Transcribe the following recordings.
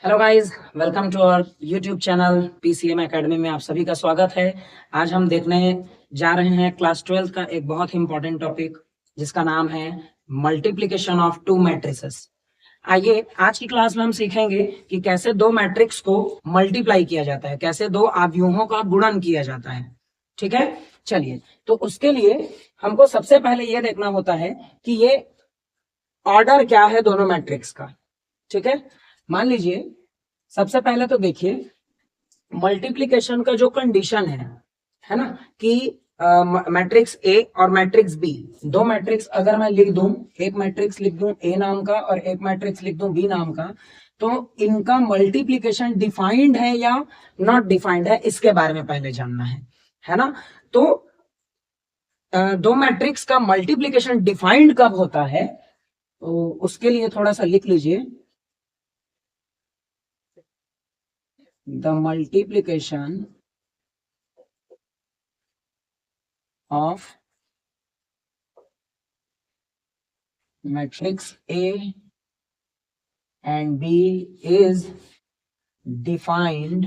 Hello guys, welcome to our YouTube channel PCM academy में आप सभी का स्वागत है। आज हम देखने जा रहे हैं क्लास 12 का एक बहुत ही इंपॉर्टेंट टॉपिक जिसका नाम है मल्टीप्लिकेशन ऑफ टू मैट्रिसेस। आइए आज की क्लास में हम सीखेंगे कि कैसे दो मैट्रिक्स को मल्टीप्लाई किया जाता है, कैसे दो अवयवों का गुणन किया जाता है। ठीक है, चलिए। तो उसके लिए हमको सबसे पहले यह देखना होता है कि ये ऑर्डर क्या है दोनों मैट्रिक्स का। ठीक है, मान लीजिए सबसे पहले तो देखिए मल्टीप्लिकेशन का जो कंडीशन है ना, कि मैट्रिक्स ए और मैट्रिक्स बी, दो मैट्रिक्स अगर मैं लिख दूं, एक मैट्रिक्स लिख दूं ए नाम का और एक मैट्रिक्स लिख दूं बी नाम का, तो इनका मल्टीप्लिकेशन डिफाइंड है या नॉट डिफाइंड है, इसके बारे में पहले जानना है ना। तो दो मैट्रिक्स का मल्टीप्लिकेशन डिफाइंड कब होता है, तो उसके लिए थोड़ा सा लिख लीजिए। The multiplication of matrix A and B is defined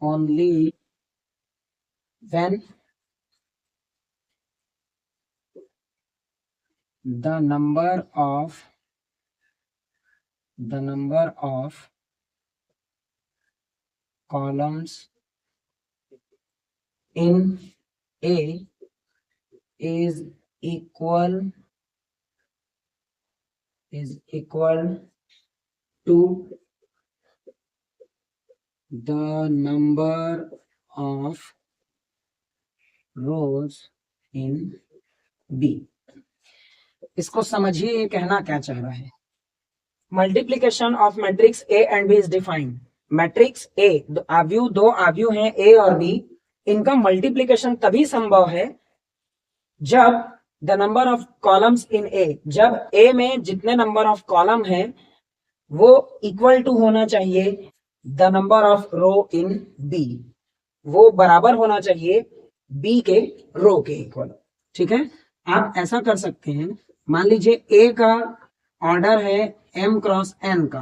only when the number of columns in A is equal to the number of rows in B। इसको समझिए, ये कहना क्या चाह रहा है। Multiplication of matrix A and B is defined. Matrix A दो आव्यूह हैं ए और बी, इनका मल्टीप्लीकेशन तभी संभव है जब the number of columns in A, जब ए में जितने नंबर ऑफ कॉलम है वो इक्वल टू होना चाहिए the number of row in B, वो बराबर होना चाहिए बी के रो के इक्वल। ठीक है, आप ऐसा कर सकते हैं, मान लीजिए ए का ऑर्डर है m क्रॉस n का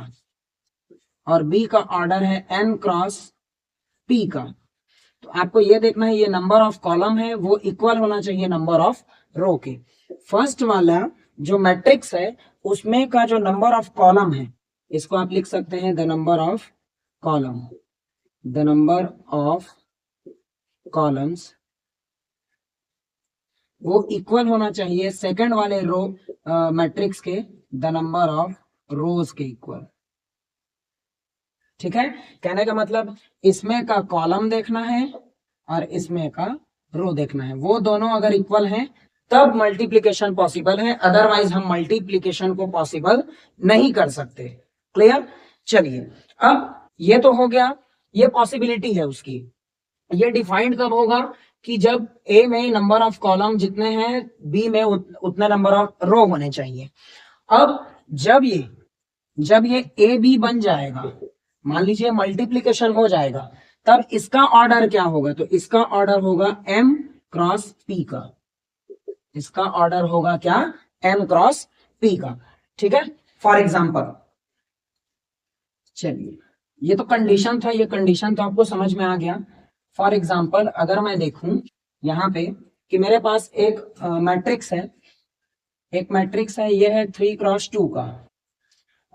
और b का ऑर्डर है n क्रॉस p का। तो आपको यह देखना है ये नंबर ऑफ कॉलम है वो इक्वल होना चाहिए नंबर ऑफ रो के। फर्स्ट वाला जो मैट्रिक्स है उसमें का जो नंबर ऑफ कॉलम है, इसको आप लिख सकते हैं the number of column, the number of columns वो इक्वल होना चाहिए सेकंड वाले रो मैट्रिक्स के द नंबर ऑफ रोज के इक्वल। ठीक है, कहने का मतलब इसमें का कॉलम देखना है और इसमें का रो देखना है, वो दोनों अगर इक्वल हैं तब मल्टीप्लिकेशन पॉसिबल है, अदरवाइज हम मल्टीप्लिकेशन को पॉसिबल नहीं कर सकते। क्लियर? चलिए, अब ये तो हो गया, ये पॉसिबिलिटी है उसकी। ये डिफाइंड कब होगा कि जब ए में नंबर ऑफ कॉलम जितने हैं बी में उतने नंबर ऑफ रो होने चाहिए। अब जब ये ए बी बन जाएगा, मान लीजिए मल्टीप्लिकेशन हो जाएगा, तब इसका ऑर्डर क्या होगा, तो इसका ऑर्डर होगा m क्रॉस p का, इसका ऑर्डर होगा क्या, m क्रॉस p का। ठीक है, फॉर एग्जाम्पल, चलिए ये तो कंडीशन था, ये कंडीशन तो आपको समझ में आ गया। फॉर एग्जाम्पल अगर मैं देखूं यहाँ पे कि मेरे पास एक मैट्रिक्स है, एक मैट्रिक्स है ये है 3 क्रॉस 2 का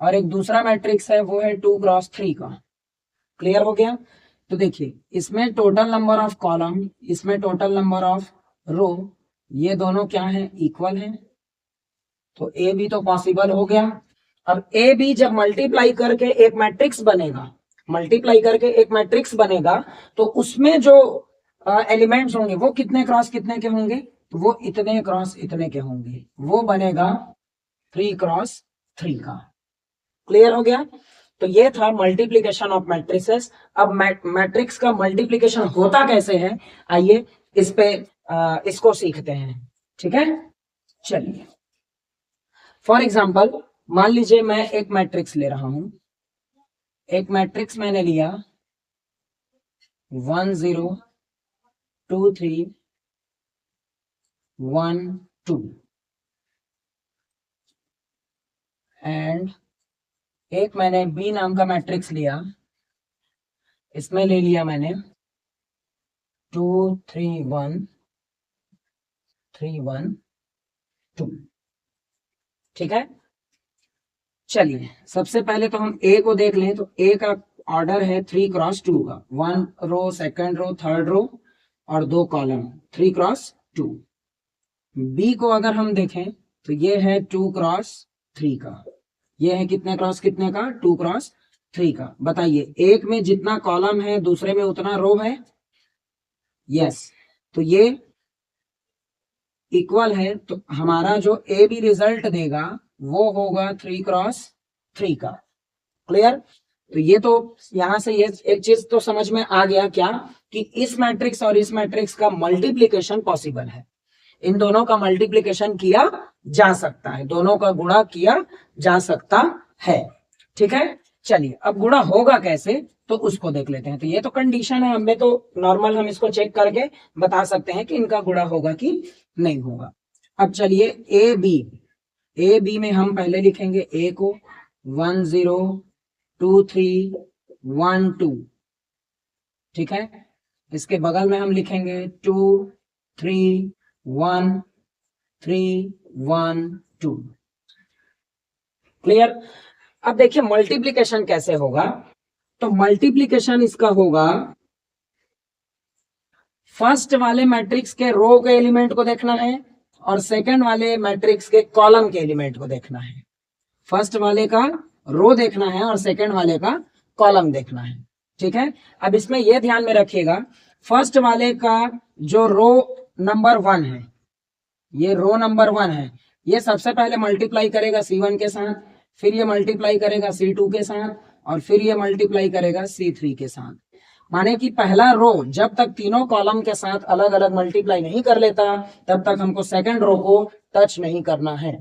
और एक दूसरा मैट्रिक्स है वो है 2 क्रॉस 3 का। क्लियर हो गया? तो देखिए इसमें टोटल नंबर ऑफ कॉलम, इसमें टोटल नंबर ऑफ रो, ये दोनों क्या है, इक्वल हैं, तो ए बी तो पॉसिबल हो गया। अब ए बी जब मल्टीप्लाई करके एक मैट्रिक्स बनेगा, मल्टीप्लाई करके एक मैट्रिक्स बनेगा, तो उसमें जो एलिमेंट्स होंगे वो कितने क्रॉस कितने के होंगे, तो वो इतने क्रॉस इतने के होंगे, वो बनेगा 3 क्रॉस 3 का। क्लियर हो गया? तो ये था मल्टीप्लिकेशन ऑफ मैट्रिसेस। अब मैट्रिक्स का मल्टीप्लिकेशन होता कैसे है, आइए इस पे इसको सीखते हैं। ठीक है, चलिए फॉर एग्जाम्पल मान लीजिए मैं एक मैट्रिक्स ले रहा हूं, एक मैट्रिक्स मैंने लिया 1 0 2 3 1 2 एंड एक मैंने B नाम का मैट्रिक्स लिया, इसमें ले लिया मैंने 2 3 1 3 1 2। ठीक है, चलिए सबसे पहले तो हम A को देख लें। तो A का ऑर्डर है 3 क्रॉस 2 का, 1 रो, सेकंड रो, थर्ड रो और 2 कॉलम, 3 क्रॉस 2। B को अगर हम देखें तो ये है 2 क्रॉस 3 का, ये है कितने क्रॉस कितने का, 2 क्रॉस 3 का। बताइए एक में जितना कॉलम है दूसरे में उतना रो है, यस, तो ये इक्वल है। तो हमारा जो ए बी रिजल्ट देगा वो होगा 3 क्रॉस 3 का। क्लियर? तो ये तो यहां से ये एक चीज तो समझ में आ गया क्या, कि इस मैट्रिक्स और इस मैट्रिक्स का मल्टीप्लीकेशन पॉसिबल है, इन दोनों का मल्टीप्लीकेशन किया जा सकता है, दोनों का गुणा किया जा सकता है। ठीक है, चलिए अब गुणा होगा कैसे तो उसको देख लेते हैं। तो ये तो कंडीशन है, हमें तो नॉर्मल हम इसको चेक करके बता सकते हैं कि इनका गुणा होगा कि नहीं होगा। अब चलिए ए बी में हम पहले लिखेंगे ए को 1 0 2 3 1 2। ठीक है, इसके बगल में हम लिखेंगे 2 3 1 3 1 2। क्लियर? अब देखिए मल्टीप्लीकेशन कैसे होगा। तो मल्टीप्लीकेशन इसका होगा, फर्स्ट वाले मैट्रिक्स के रो के एलिमेंट को देखना है और सेकंड वाले मैट्रिक्स के कॉलम के एलिमेंट को देखना है। फर्स्ट वाले का रो देखना है और सेकंड वाले का कॉलम देखना है। ठीक है, अब इसमें यह ध्यान में रखिएगा, फर्स्ट वाले का जो रो नंबर 1 है, ये रो नंबर 1 है, ये सबसे पहले मल्टीप्लाई करेगा C1 के साथ, फिर ये मल्टीप्लाई करेगा C2 के साथ और फिर ये मल्टीप्लाई करेगा C3 के साथ। माने कि पहला रो जब तक तीनों कॉलम के साथ अलग अलग मल्टीप्लाई नहीं कर लेता तब तक हमको सेकंड रो को टच नहीं करना है।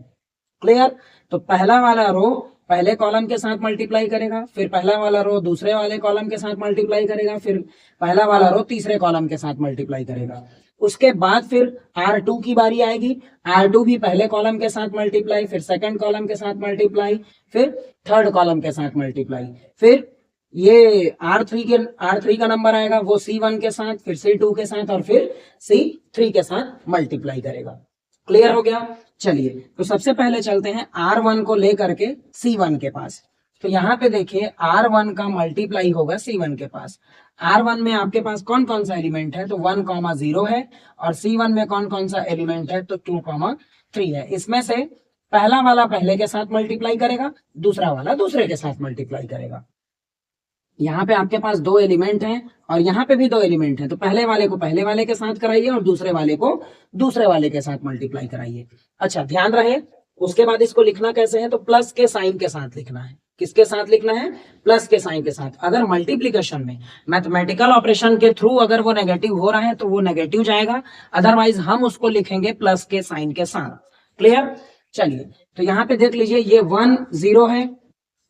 क्लियर? तो पहला वाला रो पहले कॉलम के साथ मल्टीप्लाई करेगा, फिर पहला वाला रो दूसरे वाले कॉलम के साथ मल्टीप्लाई करेगा, फिर पहला वाला रो तीसरे कॉलम के साथ मल्टीप्लाई करेगा। उसके बाद फिर R2 की बारी आएगी, R2 भी पहले कॉलम के साथ मल्टीप्लाई, फिर सेकंड कॉलम के साथ मल्टीप्लाई, फिर थर्ड कॉलम के साथ मल्टीप्लाई, फिर ये R3 का नंबर आएगा वो C1 के साथ, फिर C2 के साथ और फिर C3 के साथ मल्टीप्लाई करेगा। क्लियर हो गया? चलिए तो सबसे पहले चलते हैं R1 को लेकर के C1 के पास। तो यहाँ पे देखिए R1 का मल्टीप्लाई होगा C1 के पास। R1 में आपके पास कौन कौन सा एलिमेंट है, तो 1, 0 है और C1 में कौन कौन सा एलिमेंट है, तो 2, 3 है। इसमें से पहला वाला पहले के साथ मल्टीप्लाई करेगा, दूसरा वाला दूसरे के साथ मल्टीप्लाई करेगा। यहाँ पे आपके पास 2 एलिमेंट हैं और यहाँ पे भी 2 एलिमेंट हैं, तो पहले वाले को पहले वाले के साथ कराइए और दूसरे वाले को दूसरे वाले के साथ मल्टीप्लाई कराइए। अच्छा ध्यान रहे, उसके बाद इसको लिखना कैसे है, तो प्लस के साइन के साथ लिखना है। किसके साथ लिखना है? प्लस के साइन के साथ। अगर मल्टीप्लीकेशन में मैथमेटिकल ऑपरेशन के थ्रू अगर वो नेगेटिव हो रहा है तो वो नेगेटिव जाएगा, अदरवाइज हम उसको लिखेंगे प्लस के साइन के साथ। क्लियर? चलिए तो यहाँ पे देख लीजिए, ये 1 0 है,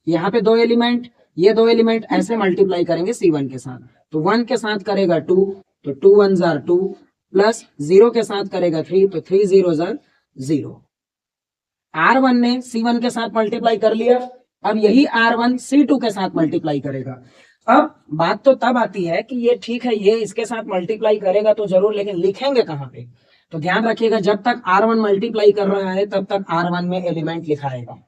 यहाँ पे 2 एलिमेंट, ये 2 एलिमेंट ऐसे मल्टीप्लाई करेंगे C1 के साथ। तो 1 के साथ करेगा 2, तो 2 1s are 2, प्लस 0 के साथ करेगा 3, तो 3 0s are 0। R1 ने C1 के साथ मल्टीप्लाई कर लिया, अब यही R1 C2 के साथ मल्टीप्लाई करेगा। अब बात तो तब आती है कि ये ठीक है, ये इसके साथ मल्टीप्लाई करेगा तो जरूर, लेकिन लिखेंगे कहाँ पे? तो ध्यान रखिएगा, जब तक R1 मल्टीप्लाई कर रहा है तब तक R1 में एलिमेंट लिखाएगा।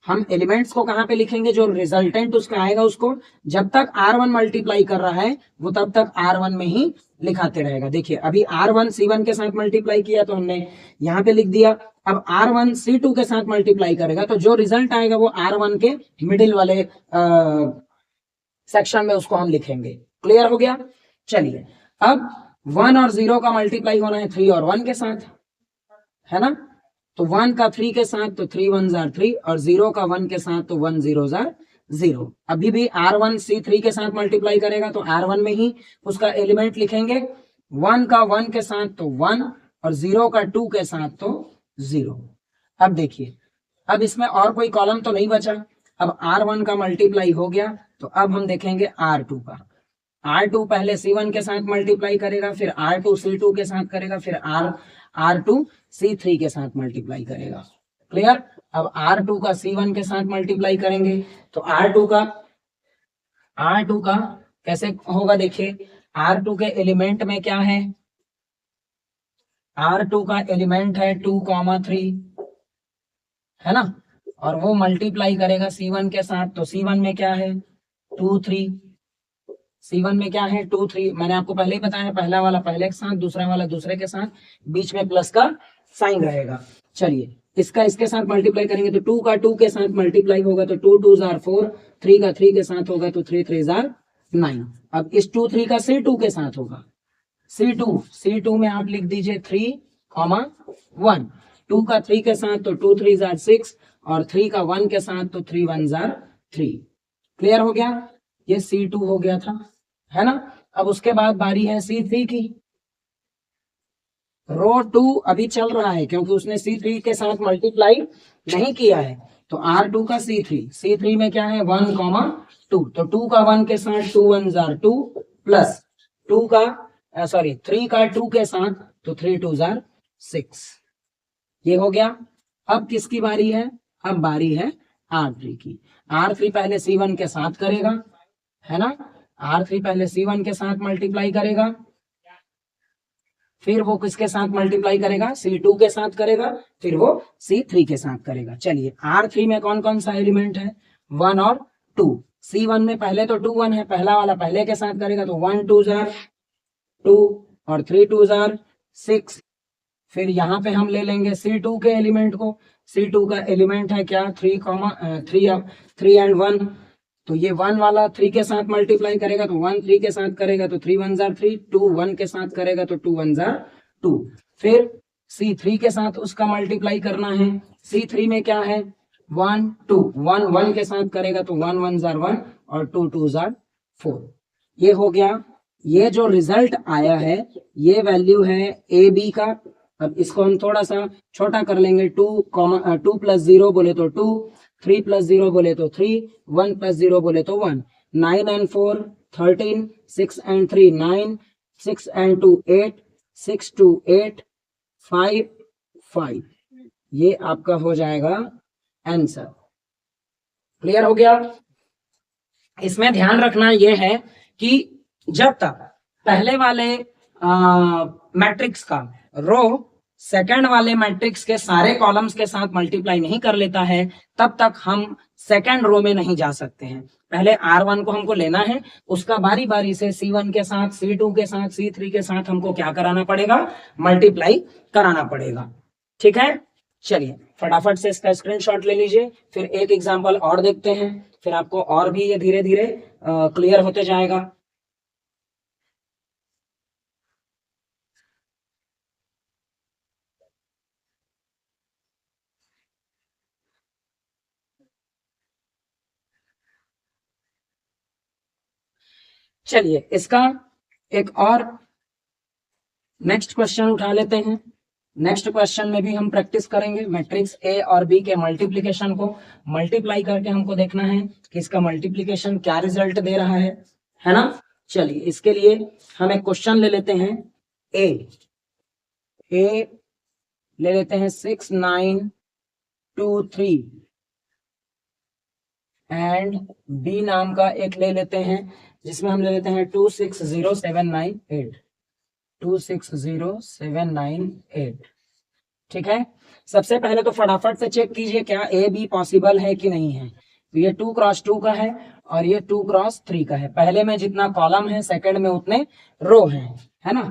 हम एलिमेंट्स को कहाँ पे लिखेंगे? जो रिजल्टेंट उसका आएगा उसको। जब तक R1 मल्टीप्लाई कर रहा है वो तब तक R1 में ही लिखाते रहेगा। देखिए अभी R1 C1 के साथ मल्टीप्लाई किया तो हमने यहाँ पे लिख दिया। अब R1 C2 के साथ मल्टीप्लाई करेगा तो जो रिजल्ट आएगा वो R1 के मिडिल वाले सेक्शन में उसको हम लिखेंगे। क्लियर हो गया? चलिए अब 1 और 0 का मल्टीप्लाई होना है 3 और 1 के साथ, है ना? तो 1 का 3 के साथ तो 3 1s are 3 और 0 का 1 के साथ तो 1 0s are 0। अभी भी R1 C3 के साथ मल्टीप्लाई करेगा तो R1 में ही उसका एलिमेंट लिखेंगे। 1 का 1 के साथ तो 1 और 0 का 2 के साथ तो 0। अब देखिए, अब इसमें और कोई कॉलम तो नहीं बचा। अब R1 का मल्टीप्लाई हो गया तो अब हम देखेंगे R2 का। R2 पहले C1 के साथ मल्टीप्लाई करेगा, फिर R2 C2 के साथ करेगा, फिर R2 C3 के साथ मल्टीप्लाई करेगा। क्लियर? अब R2 का C1 के साथ मल्टीप्लाई करेंगे तो R2 का कैसे होगा देखिए, R2 के एलिमेंट में क्या है, R2 का एलिमेंट है 2,3 है ना, और वो मल्टीप्लाई करेगा C1 के साथ, तो C1 में क्या है 2 3, C1 में क्या है 2 3, मैंने आपको पहले ही बताया, पहला वाला पहले के साथ, दूसरा वाला दूसरे के साथ, बीच में प्लस का साइन रहेगा। चलिए इसका इसके साथ मल्टीप्लाई करेंगे तो 2 का 2 के साथ मल्टीप्लाई होगा तो 2 2 जार 4, 3 का 3 के साथ होगा तो 3 3 जार 9। अब इस 2 3 का C2 के साथ होगा, C2 में आप लिख दीजिए 3,1, 2 का 3 के साथ तो 2 3 जार 6 और 3 का 1 के साथ तो 3 1 जार 3। क्लियर हो गया? ये C2 हो गया था, है ना। अब उसके बाद बारी है C3 की। रो 2 अभी चल रहा है क्योंकि उसने C3 के साथ मल्टीप्लाई नहीं किया है, तो R2 का C3 में क्या है 1, 2, तो 2 का 1 के साथ 2 1 जार 2 प्लस 3 का 2 के साथ तो 3 2 जार 6। ये हो गया। अब किसकी बारी है? अब बारी है R3 की। R3 पहले C1 के साथ करेगा, है ना, R3 पहले C1 के साथ मल्टीप्लाई करेगा, फिर वो किसके साथ मल्टीप्लाई करेगा, C2 के साथ करेगा, फिर वो C3 के साथ करेगा। चलिए R3 में कौन कौन सा एलिमेंट है 1 और 2, C1 में पहले तो 2 1 है, पहला वाला पहले के साथ करेगा तो 1 2 जार 2 और 3 2 जार 6। फिर यहाँ पे हम ले लेंगे C2 के एलिमेंट को, C2 का एलिमेंट है क्या 3 एंड 1, तो ये 1 वाला 3 के साथ मल्टीप्लाई करेगा तो 1 3 के साथ करेगा तो 3 1 जार 3, 2 1 के साथ करेगा तो 2 1 जार 2। फिर C3 के साथ उसका मल्टीप्लाई करना है, C3 में क्या है 1 2, 1 1 के साथ करेगा तो 1 1 जार 1 और 2 2 जार 4। ये हो गया। ये जो रिजल्ट आया है ये वैल्यू है ए बी का। अब इसको हम थोड़ा सा छोटा कर लेंगे, 2 प्लस 0 बोले तो 2, 3 प्लस 0 बोले तो 3, 1 प्लस 0 बोले तो 1, 9 एंड 4 13, 6 एंड 3 9, 6 एंड 2 8, 6 2 8, 5 5। ये आपका हो जाएगा आंसर। क्लियर हो गया? इसमें ध्यान रखना ये है कि जब तक पहले वाले मैट्रिक्स का रो सेकंड वाले मैट्रिक्स के सारे कॉलम्स के साथ मल्टीप्लाई नहीं कर लेता है तब तक हम सेकंड रो में नहीं जा सकते हैं। पहले R1 को हमको लेना है, उसका बारी बारी से C1 के साथ, C2 के साथ, C3 के साथ हमको क्या कराना पड़ेगा, मल्टीप्लाई कराना पड़ेगा। ठीक है, चलिए फटाफट से इसका स्क्रीनशॉट ले लीजिए, फिर एक एग्जाम्पल और देखते हैं, फिर आपको और भी ये धीरे धीरे क्लियर होते जाएगा। चलिए इसका एक और नेक्स्ट क्वेश्चन उठा लेते हैं। नेक्स्ट क्वेश्चन में भी हम प्रैक्टिस करेंगे मैट्रिक्स ए और बी के मल्टीप्लिकेशन को मल्टीप्लाई करके हमको देखना है कि इसका मल्टीप्लिकेशन क्या रिजल्ट दे रहा है ना। चलिए इसके लिए हम एक क्वेश्चन ले लेते हैं। ए ले लेते हैं 6 9 2 3 एंड बी नाम का एक ले लेते हैं जिसमें हम ले लेते हैं 2 6 0 7 9 8, 2 6 0 7 9 8। ठीक है, सबसे पहले तो फटाफट से चेक कीजिए क्या ए बी पॉसिबल है कि नहीं है। तो ये 2 क्रॉस 2 का है और ये 2 क्रॉस 3 का है। पहले में जितना कॉलम है सेकंड में उतने रो है ना।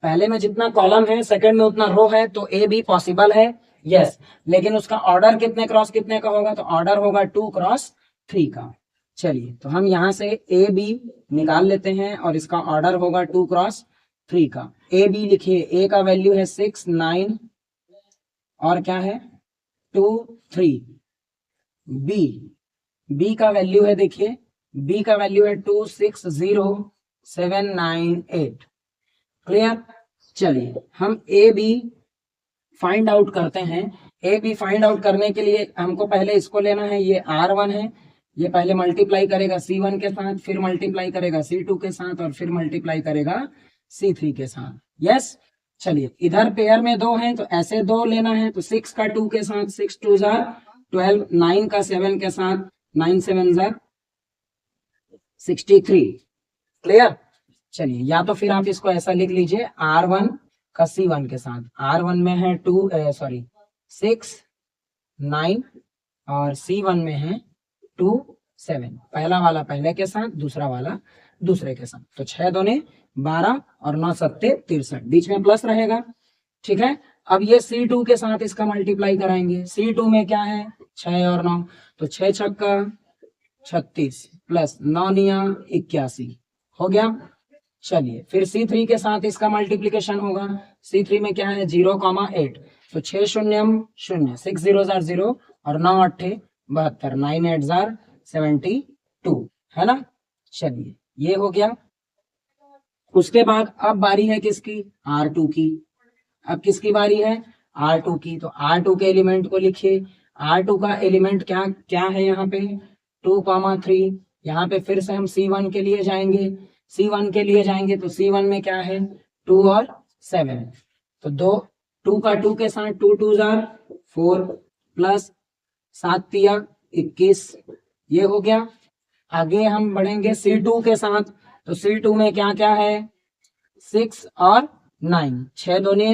पहले में जितना कॉलम है सेकंड में उतना रो है, तो ए बी पॉसिबल है, यस। लेकिन उसका ऑर्डर कितने क्रॉस कितने का होगा, तो ऑर्डर होगा 2 क्रॉस 3 का। चलिए तो हम यहाँ से ए बी निकाल लेते हैं और इसका ऑर्डर होगा 2 क्रॉस 3 का। ए बी लिखिए, ए का वैल्यू है 6 9 और क्या है 2 3। बी का वैल्यू है, देखिए बी का वैल्यू है 2 6 0 7 9 8। क्लियर? चलिए हम ए बी फाइंड आउट करते हैं। ए बी फाइंड आउट करने के लिए हमको पहले इसको लेना है, ये R1 है, ये पहले मल्टीप्लाई करेगा C1 के साथ, फिर मल्टीप्लाई करेगा C2 के साथ और फिर मल्टीप्लाई करेगा C3 के साथ। यस, चलिए इधर पेयर में 2 हैं तो ऐसे 2 लेना है, तो 6 का 2 के साथ 6 2 जार 12, 9 का 7 के साथ 9 7 जार 63। क्लियर। चलिए या तो फिर आप इसको ऐसा लिख लीजिए R1 का C1 के साथ, R1 में है 6 9 और C1 में है 2 7, पहला वाला पहले के साथ दूसरा वाला दूसरे के साथ, तो 6 दूने 12 और 9 सत्ते 63, बीच में प्लस रहेगा। ठीक है, अब ये C2 के साथ इसका मल्टीप्लाई कराएंगे। C2 में क्या है 6 और 9, तो 6 छक्का 36 प्लस 9 निया 81 हो गया। चलिए फिर C3 के साथ इसका मल्टीप्लीकेशन होगा। C3 में क्या है 0,8, तो 6 शून्यम 0, 6 0 जार 0 और 9 8 72, 9 8 जार 72 है ना। चलिए ये हो गया। उसके बाद अब बारी है किसकी, R2 की। अब किसकी बारी है, R2 की। तो R2 के एलिमेंट को लिखिए। R2 का एलिमेंट क्या क्या है यहाँ पे 2,3। यहाँ पे फिर से हम C1 के लिए जाएंगे। C1 के लिए जाएंगे तो C1 में क्या है 2 और 7, तो 2 का 2 के साथ 2 2 जार 4 प्लस 7 तिया 21, ये हो गया। आगे हम बढ़ेंगे C2 के साथ, तो C2 में क्या क्या है 6 और 9, 6 दूने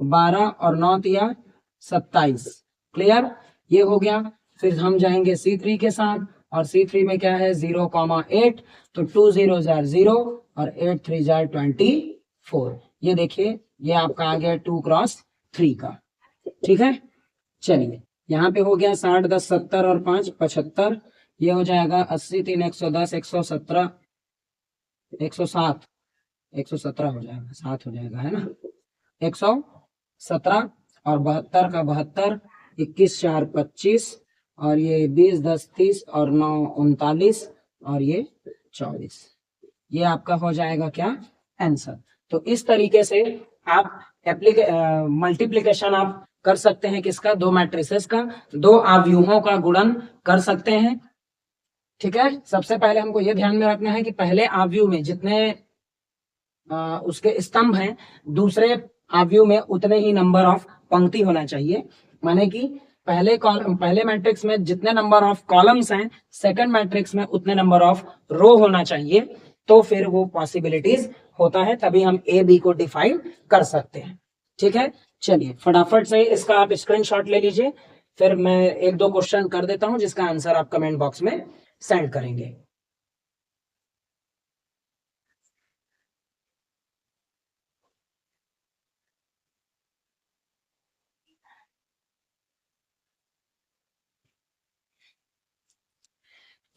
12 और 9 तिया 27। क्लियर, ये हो गया। फिर हम जाएंगे C3 के साथ, और C3 में क्या है 0,8, तो 2 0 जार 0 और 8 3 जार 24। ये देखिए ये आपका आ गया 2 क्रॉस 3 का। ठीक है, चलिए यहाँ पे हो गया 60 10 70 और 5 75, ये हो जाएगा 80 3 110 117 107 117 हो जाएगा, 7 हो जाएगा है ना, 117 और 72 का 72, 21 4 25 और ये 20 10 30 और 9 39 और ये 24, ये आपका हो जाएगा क्या आंसर। तो इस तरीके से आप मल्टीप्लिकेशन आप कर सकते हैं किसका, दो मैट्रिसेस का, दो अवयवों का गुणन कर सकते हैं। ठीक है, सबसे पहले हमको ये ध्यान में रखना है कि पहले अवयव में जितने उसके स्तंभ हैं, दूसरे अवयव में उतने ही नंबर ऑफ पंक्ति होना चाहिए। माने कि पहले मैट्रिक्स में जितने नंबर ऑफ कॉलम्स हैं, सेकंड मैट्रिक्स में उतने नंबर ऑफ रो होना चाहिए, तो फिर वो पॉसिबिलिटीज होता है, तभी हम ए बी को डिफाइन कर सकते हैं। ठीक है, चलिए फटाफट से इसका आप स्क्रीनशॉट ले लीजिए, फिर मैं एक दो क्वेश्चन कर देता हूं जिसका आंसर आप कमेंट बॉक्स में सेंड करेंगे।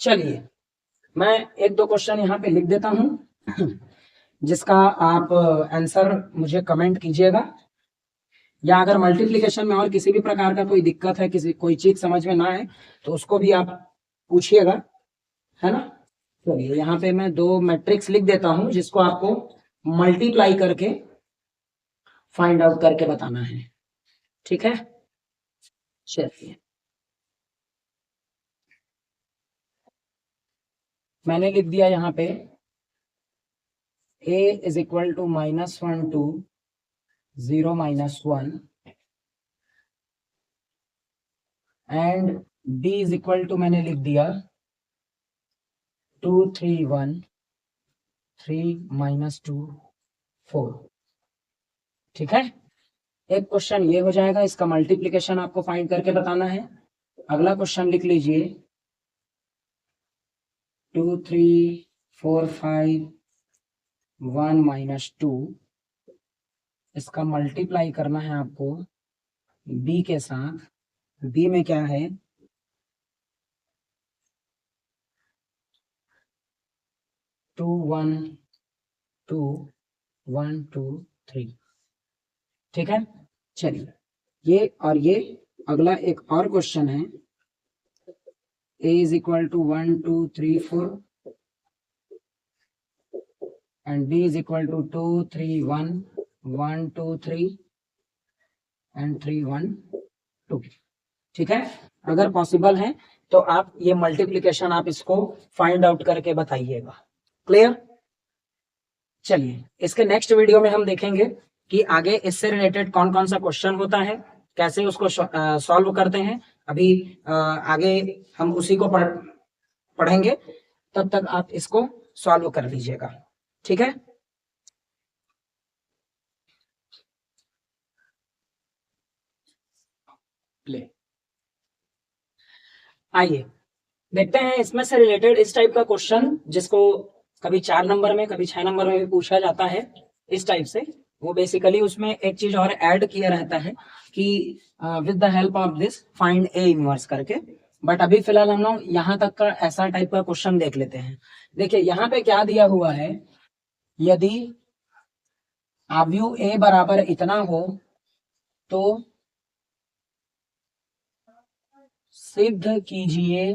चलिए मैं एक दो क्वेश्चन यहाँ पे लिख देता हूं जिसका आप आंसर मुझे कमेंट कीजिएगा, या अगर मल्टीप्लिकेशन में और किसी भी प्रकार का कोई दिक्कत है, कोई चीज समझ में ना आए तो उसको भी आप पूछिएगा, है ना। चलिए यहाँ पे मैं दो मैट्रिक्स लिख देता हूं जिसको आपको मल्टीप्लाई करके फाइंड आउट करके बताना है। ठीक है, चलिए मैंने लिख दिया यहाँ पे a is equal to -1 2 0 -1 and b is equal to मैंने लिख दिया 2 3 1 3 -2 4। ठीक है, एक क्वेश्चन ये हो जाएगा, इसका मल्टीप्लिकेशन आपको फाइंड करके बताना है। अगला क्वेश्चन लिख लीजिए 2 3 4 5 1 -2, इसका मल्टीप्लाई करना है आपको b के साथ। b में क्या है 2 1 2 1 2 3। ठीक है, चलिए ये और ये अगला एक और क्वेश्चन है, a is equal to 1 2 3 4 and b is equal to 2 3 1 1 2 3 and 3 1 2। ठीक है, अगर पॉसिबल है तो आप ये मल्टीप्लिकेशन आप इसको फाइंड आउट करके बताइएगा। क्लियर, चलिए इसके नेक्स्ट वीडियो में हम देखेंगे कि आगे इससे रिलेटेड कौन कौन सा क्वेश्चन होता है, कैसे उसको सॉल्व करते हैं। अभी आगे हम उसी को पढ़ेंगे, तब तक आप इसको सॉल्व कर लीजिएगा, ठीक है। आइए देखते हैं इसमें से रिलेटेड इस टाइप का क्वेश्चन, जिसको कभी 4 नंबर में कभी 6 नंबर में भी पूछा जाता है इस टाइप से। वो बेसिकली उसमें एक चीज और ऐड किया रहता है कि with the help of this find A inverse करके। बट अभी फिलहाल हम लोग यहाँ तक का ऐसा टाइप का क्वेश्चन देख लेते हैं। देखिए यहाँ पे क्या दिया हुआ है, यदि आव्यूह ए बराबर इतना हो तो सिद्ध कीजिए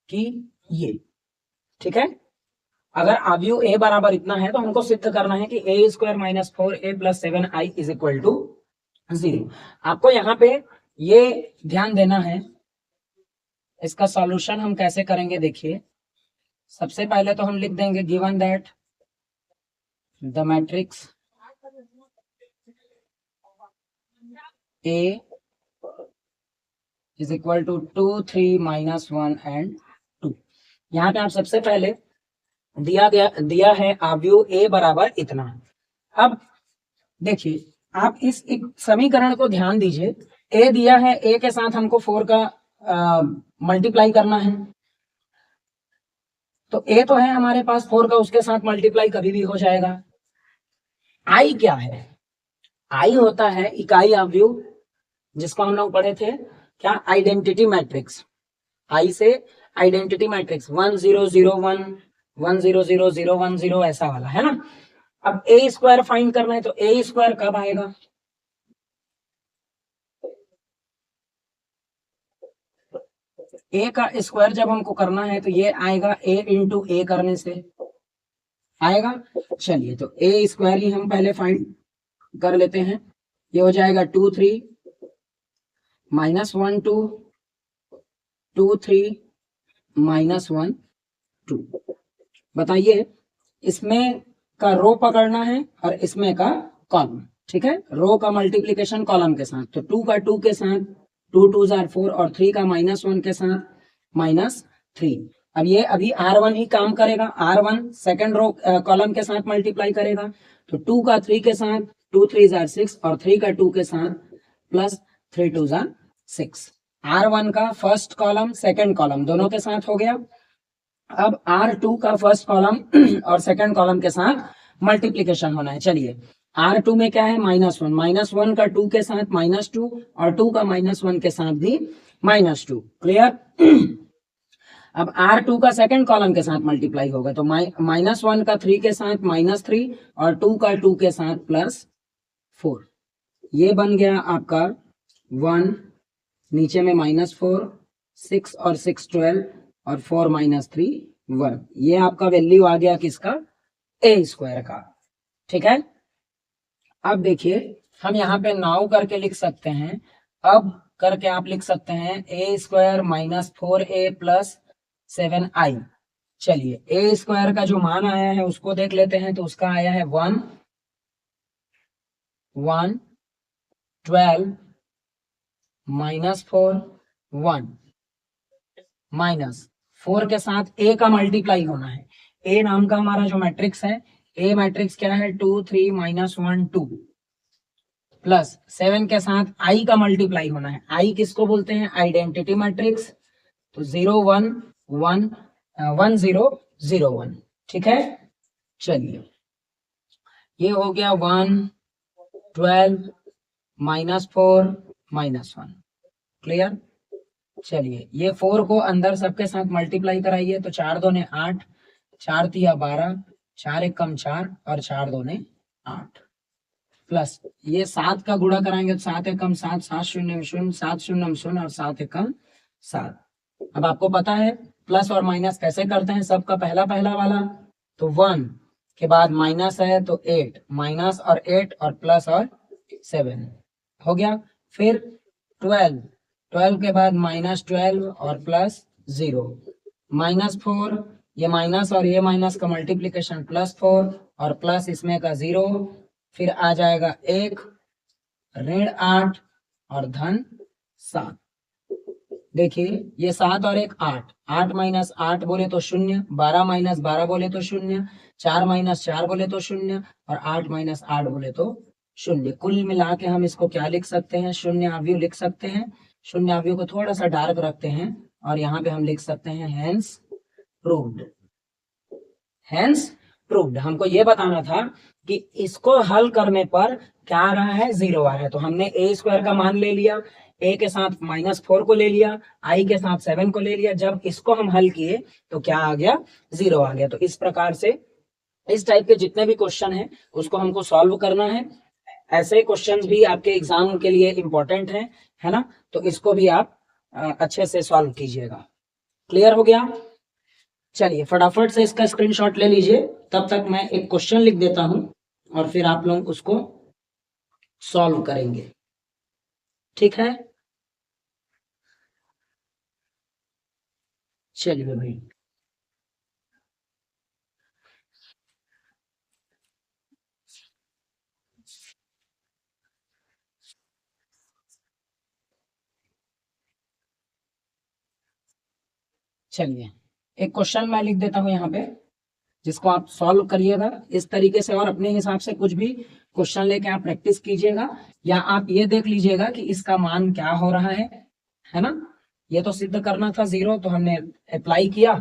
कि ये, ठीक है। अगर आव्यूह ए बराबर इतना है तो हमको सिद्ध करना है कि A square minus 4a plus 7i is equal to 0। आपको यहाँ पे ये ध्यान देना है, इसका सॉल्यूशन हम कैसे करेंगे। देखिए सबसे पहले तो हम लिख देंगे given that the matrix A is equal to 2 3 minus 1 and 2। यहाँ पे आप सबसे पहले दिया है आव्यूह ए बराबर इतना। अब देखिए आप इस एक समीकरण को ध्यान दीजिए, ए दिया है, ए के साथ हमको 4 का मल्टीप्लाई करना है, तो ए तो है हमारे पास 4 का, उसके साथ मल्टीप्लाई कभी भी हो जाएगा। आई क्या है, आई होता है इकाई आव्यूह, जिसको हम लोग पढ़े थे क्या, आइडेंटिटी मैट्रिक्स। आई से आइडेंटिटी मैट्रिक्स 1 0 0 1 1 0 0 0 1 0 ऐसा वाला है ना। अब ए स्क्वायर फाइंड करना है तो ए स्क्वायर कब आएगा, ए का स्क्वायर जब हमको करना है तो ये आएगा ए इंटू ए करने से आएगा। चलिए तो ए स्क्वायर ही हम पहले फाइंड कर लेते हैं। ये हो जाएगा 2 3 माइनस 1 2 2 3 माइनस 1 2। बताइए इसमें का रो पकड़ना है और इसमें का कॉलम, ठीक है। रो का मल्टीप्लीकेशन कॉलम के साथ, तो 2 का 2 के साथ 2 2 4 और 3 का माइनस 1 के साथ माइनस 3। अब ये अभी R1 ही काम करेगा, R1 सेकंड रो कॉलम के साथ मल्टीप्लाई करेगा, तो 2 का 3 के साथ 2 3 6 और 3 का 2 के साथ प्लस 3 2 6। R1 का फर्स्ट कॉलम सेकंड कॉलम दोनों के साथ हो गया। अब R2 का फर्स्ट कॉलम और सेकंड कॉलम के साथ मल्टीप्लीकेशन होना है। चलिए R2 में क्या है, माइनस वन का 2 के साथ माइनस 2 और 2 का माइनस 1 के साथ भी माइनस 2। क्लियर। अब R2 का सेकंड कॉलम के साथ मल्टीप्लाई होगा, तो माइनस 1 का 3 के साथ माइनस 3 और 2 का 2 के साथ प्लस 4। ये बन गया आपका 1, नीचे में माइनस 4, 6 और 6 12 और 4 माइनस 3 1। ये आपका वैल्यू आ गया किसका, ए स्क्वायर का, ठीक है। अब देखिए हम यहाँ पे नाउ करके लिख सकते हैं, अब करके आप लिख सकते हैं ए square minus 4a plus 7i। चलिए ए स्क्वायर का जो मान आया है उसको देख लेते हैं, तो उसका आया है 1 1 12 माइनस 4 1 माइनस 4 के साथ ए का मल्टीप्लाई होना है। ए नाम का हमारा जो मैट्रिक्स है, ए मैट्रिक्स क्या है 2 3 माइनस 1 2 प्लस 7 के साथ आई का मल्टीप्लाई होना है। आई किसको बोलते हैं, आइडेंटिटी मैट्रिक्स, तो 0 1 1 1 0 0 1, ठीक है। चलिए ये हो गया 1 12 माइनस 4 माइनस 1। क्लियर। चलिए ये 4 को अंदर सबके साथ मल्टीप्लाई कराइए, तो 4 दूने 8, 4 तिया 12, 4 एक कम 4 और 4 दूने 8 प्लस ये 7 का गुणा कराएंगे तो 7 एक कम 7, 7 शून्य 0, 7 शून्य 0 और 7 एक कम 7। अब आपको पता है प्लस और माइनस कैसे करते हैं, सबका पहला पहला वाला, तो 1 के बाद माइनस है तो 8, माइनस और 8 और प्लस और 7 हो गया। फिर 12 के बाद माइनस 12 और प्लस 0, माइनस 4, ये माइनस और ये माइनस का मल्टीप्लीकेशन +4 और प्लस इसमें का 0, फिर आ जाएगा 1, ऋण 8 और धन 7। देखिए ये 7 और 1 8, 8 माइनस 8 बोले तो 0, 12 माइनस 12 बोले तो 0, 4 माइनस 4 बोले तो 0 और 8 माइनस 8 बोले तो 0। कुल मिला के हम इसको क्या लिख सकते हैं, शून्य अवयव लिख सकते हैं। शून्य अवयव को थोड़ा सा डार्क रखते हैं और यहाँ पे हम लिख सकते हैं हेंस प्रूव्ड। Hence proved. हमको ये बताना था कि इसको हल करने पर क्या आ रहा है, 0 आ रहा है। तो हमने a² का मान ले लिया, a के साथ -4 को ले लिया, i के साथ 7 को ले लिया। जब इसको हम हल किए तो क्या आ गया, 0 आ गया। तो इस प्रकार से इस टाइप के जितने भी क्वेश्चन हैं उसको हमको सॉल्व करना है। ऐसे क्वेश्चंस भी आपके एग्जाम के लिए इंपॉर्टेंट हैं, है ना। तो इसको भी आप अच्छे से सॉल्व कीजिएगा। क्लियर हो गया। चलिए फटाफट से इसका स्क्रीनशॉट ले लीजिए, तब तक मैं एक क्वेश्चन लिख देता हूं और फिर आप लोग उसको सॉल्व करेंगे, ठीक है। चलिए भाई, चलिए एक क्वेश्चन मैं लिख देता हूं यहाँ पे, जिसको आप सॉल्व करिएगा इस तरीके से, और अपने हिसाब से कुछ भी क्वेश्चन लेके आप प्रैक्टिस कीजिएगा, या आप ये देख लीजिएगा कि इसका मान क्या हो रहा है ना। ये तो सिद्ध करना था 0, तो हमने अप्लाई किया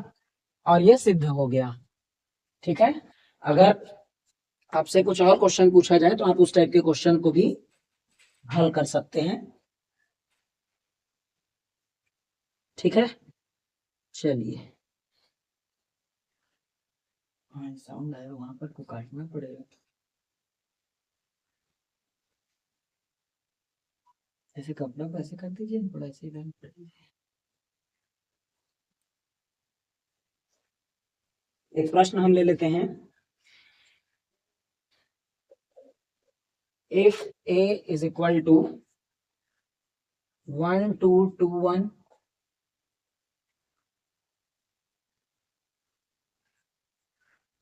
और ये सिद्ध हो गया, ठीक है। अगर आपसे कुछ और क्वेश्चन पूछा जाए तो आप उस टाइप के क्वेश्चन को भी हल कर सकते हैं, ठीक है। चलिए, हाँ साउंड आया, वहां पर को काटना पड़ेगा। ऐसे कपड़ा को ऐसे कर दीजिए, थोड़ा ऐसे इधर कर दीजिए। एक प्रश्न हम ले लेते हैं। If a is equal to 1 2 2 1,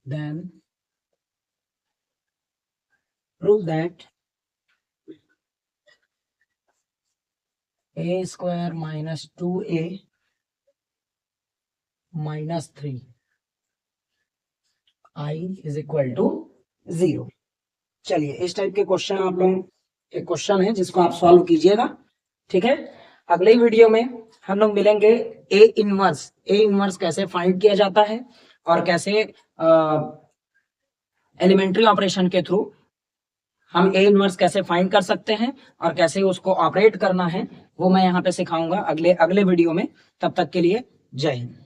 then prove that a square minus 2a minus 3 I is equal to 0। चलिए इस टाइप के क्वेश्चन आप लोग, एक क्वेश्चन है जिसको आप सॉल्व कीजिएगा, ठीक है। अगले वीडियो में हम लोग मिलेंगे ए इनवर्स कैसे फाइंड किया जाता है और कैसे एलिमेंट्री ऑपरेशन के थ्रू हम ए इनवर्स कैसे फाइंड कर सकते हैं और कैसे उसको ऑपरेट करना है, वो मैं यहाँ पे सिखाऊंगा अगले वीडियो में। तब तक के लिए जय हिंद।